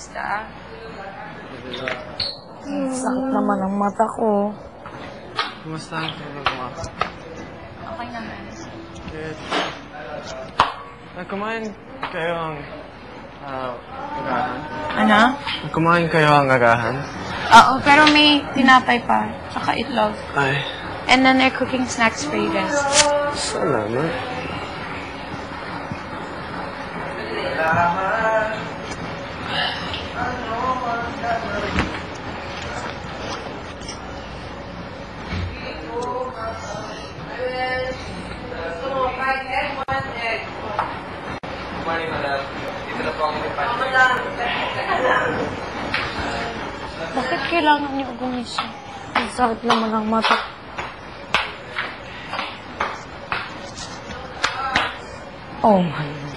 Kamusta? Sakit naman ang mata ko. Kumusta ang tulog mo? Okay naman. Good. Kumain kayo ang agahan? Ano? Kumain kayo ang agahan? Oo, pero may tinapay pa. Tsaka itlog. Ay, And then they're cooking snacks for you guys. salamat. Bakit kailangan niyo gumising? Ang sakit naman ang mata ko. Oh my God.